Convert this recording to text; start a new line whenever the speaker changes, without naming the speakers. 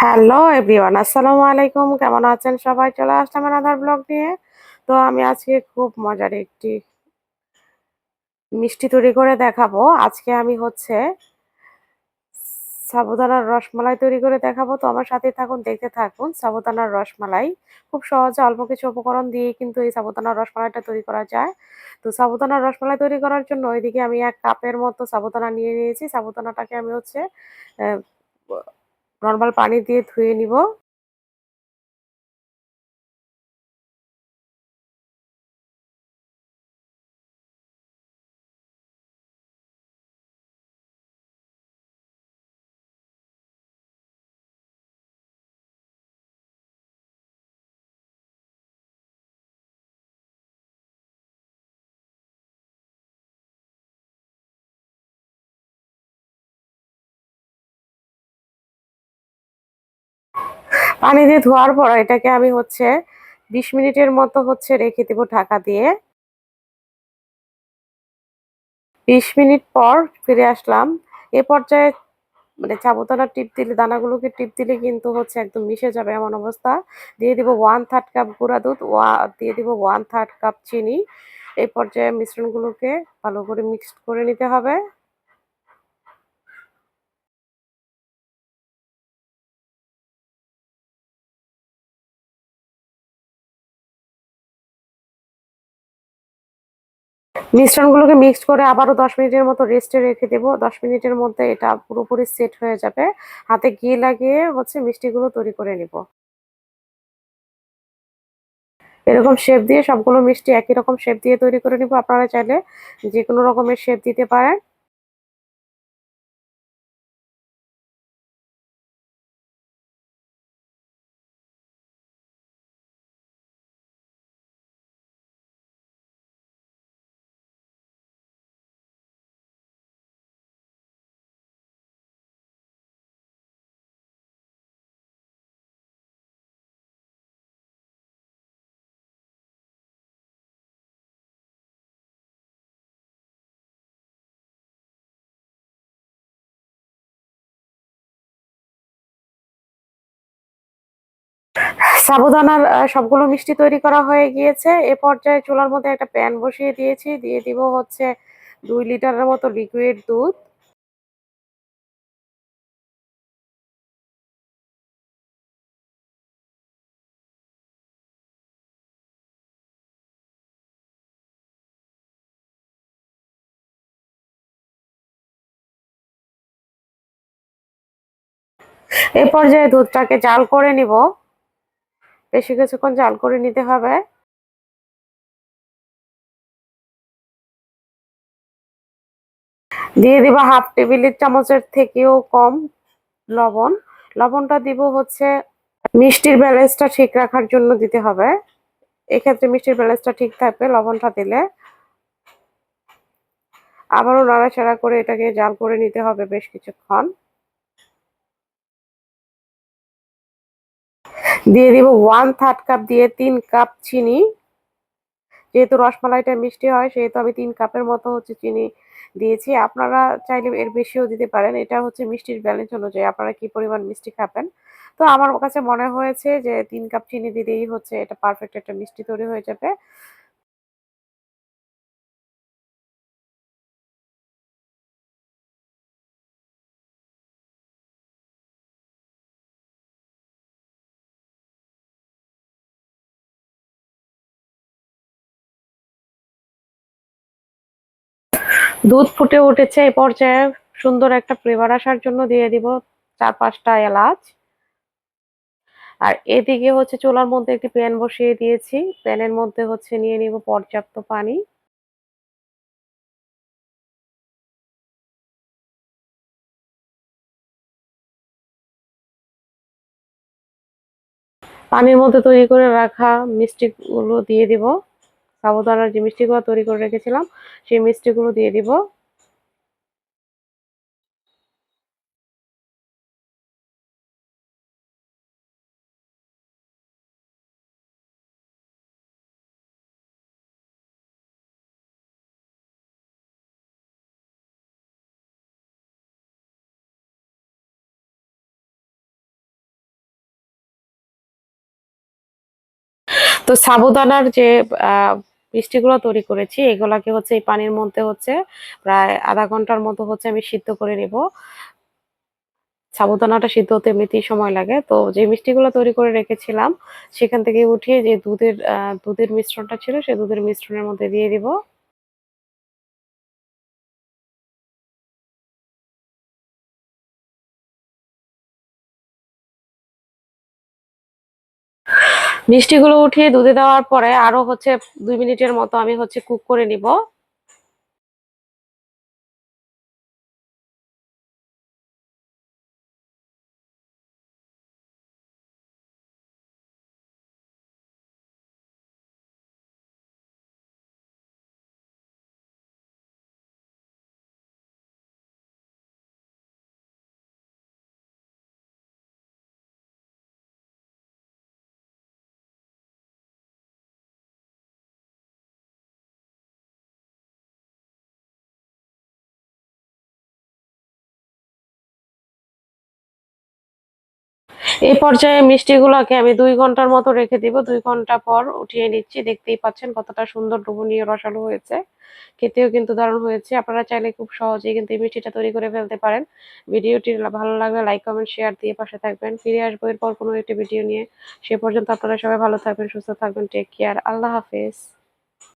Hello everyone, আসসালামু আলাইকুম। কেমন আছেন সবাই? চলে আসলাম আনাদার ব্লগ নিয়ে। তো আমি আজকে খুব মজার একটি মিষ্টি তৈরি করে দেখাবো। আজকে আমি সাবুদানার রসমালাই তৈরি করে দেখাবো। তো আমার সাথে থাকুন, দেখতে থাকুন। সাবুদানার রসমালাই খুব সহজে অল্প কিছু উপকরণ দিয়ে কিন্তু এই সাবুদানার রসমালাইটা তৈরি করা যায়। তো সাবুদানার রসমালাই তৈরি করার জন্য ওইদিকে আমি ১ কাপের মতো সাবুদানা নিয়ে নিয়েছি। সাবুদানাটাকে আমি অ্যা নরমাল পানি দিয়ে ধুয়ে নিব। পানি দিয়ে ধোয়ার পর এটাকে আমি ২০ মিনিটের মতো রেখে দিব ঢাকা দিয়ে। ২০ মিনিট পর ফিরে আসলাম। এ পর্যায়ে মানে সাবুদানার টিপ দিলে, দানাগুলোকে টিপ দিলে কিন্তু একদম মিশে যাবে এমন অবস্থা। দিয়ে দিব 1/3 কাপ গুঁড়া দুধ, দিয়ে দিব 1/3 কাপ চিনি। এই পর্যায়ে মিশ্রণগুলোকে ভালো করে মিক্সড করে নিতে হবে। মিশ্রণগুলোকে মিক্সড করে আবারও ১০ মিনিটের মতো রেস্টে রেখে দেব। ১০ মিনিটের মধ্যে এটা পুরোপুরি সেট হয়ে যাবে। হাতে ঘি লাগিয়ে মিষ্টিগুলো তৈরি করে নিব। এরকম শেপ দিয়ে সবগুলো মিষ্টি একই রকম শেপ দিয়ে তৈরি করে নিব। আপনারা চাইলে যেকোনো রকমের শেপ দিতে পারেন। সাবুদানার সবগুলো মিষ্টি তৈরি করা হয়ে গিয়েছে। এ পর্যায়ে চুলার মধ্যে একটা প্যান বসিয়ে দিয়েছি। দিয়ে দিব ২ লিটারের মতো লিকুইড দুধ। এ পর্যায়ে দুধটাকে জাল করে নিব। বেশি কিছুক্ষণ জাল করে নিতে হবে। দিয়ে দিব ১/২ টেবিল চামচের থেকেও কম লবণ। লবণটা দিব মিষ্টির ব্যালেন্সটা ঠিক রাখার জন্য দিতে হবে। এক্ষেত্রে মিষ্টির ব্যালেন্সটা ঠিক থাকবে লবণটা দিলে। আবারও নাড়াচাড়া করে এটাকে জাল করে নিতে হবে বেশ কিছুক্ষণ। দিয়ে দিব 1/3 কাপ দিয়ে ৩ কাপ চিনি। যেহেতু রসমালাইটা মিষ্টি হয় সেহেতু আমি ৩ কাপের মতো চিনি দিয়েছি। আপনারা চাইলে এর বেশিও দিতে পারেন। এটা মিষ্টির ব্যালেন্স অনুযায়ী আপনারা কি পরিমাণ মিষ্টি খাবেন। তো আমার কাছে মনে হয়েছে যে ৩ কাপ চিনি দিলেই এটা পারফেক্ট একটা মিষ্টি তৈরি হয়ে যাবে। দুধ ফুটে উঠেছে, এই পর্যায়ে সুন্দর একটা ফ্লেভার আসার জন্য দিয়ে দিব ৪-৫ টা এলাচ। আর এদিকে চুলার মধ্যে একটি প্যান বসিয়ে দিয়েছি। প্যানের মধ্যে নিয়ে নিব পর্যাপ্ত পানি। পানির মধ্যে তৈরি করে রাখা মিষ্টিগুলো দিয়ে দিব। সাবুদানার যে মিষ্টিগুলো তৈরি করে রেখেছিলাম সেই মিষ্টিগুলো দিয়ে দিব। তো সাবুদানার যে মিষ্টিগুলো তৈরি করেছি এগুলাকে হচ্ছে এই পানির মধ্যে হচ্ছে প্রায় আধা ঘন্টার মতো হচ্ছে আমি সিদ্ধ করে নেব। সাবুদানাটা সিদ্ধ হতে এমনিতেই সময় লাগে। তো যে মিষ্টিগুলো তৈরি করে রেখেছিলাম সেখান থেকে উঠিয়ে যে দুধের মিশ্রণটা ছিল সেই দুধের মিশ্রণের মধ্যে দিয়ে দিব। মিষ্টিগুলো উঠিয়ে দুধে দেওয়ার পরে আরো হচ্ছে 2 মিনিটের মতো আমি হচ্ছে কুক করে নিব। এই পর্যায়ে মিষ্টিগুলোকে আমি 2 ঘন্টার মতো রেখে দিব। 2 ঘন্টা পর উঠিয়ে নিচ্ছি। দেখতেই পাচ্ছেন কতটা সুন্দর লোভনীয় রসালো হয়েছে। খেতেও কিন্তু দারুণ হয়েছে। আপনারা চাইলে খুব সহজেই কিন্তু এই মিষ্টিটা তৈরি করে ফেলতে পারেন। ভিডিওটি ভালো লাগলে লাইক কমেন্ট শেয়ার দিয়ে পাশে থাকবেন। ফিরে আসবো এরপর কোনো একটি ভিডিও নিয়ে। সে পর্যন্ত আপনারা সবাই ভালো থাকবেন, সুস্থ থাকবেন। Take care. আল্লাহ হাফেজ।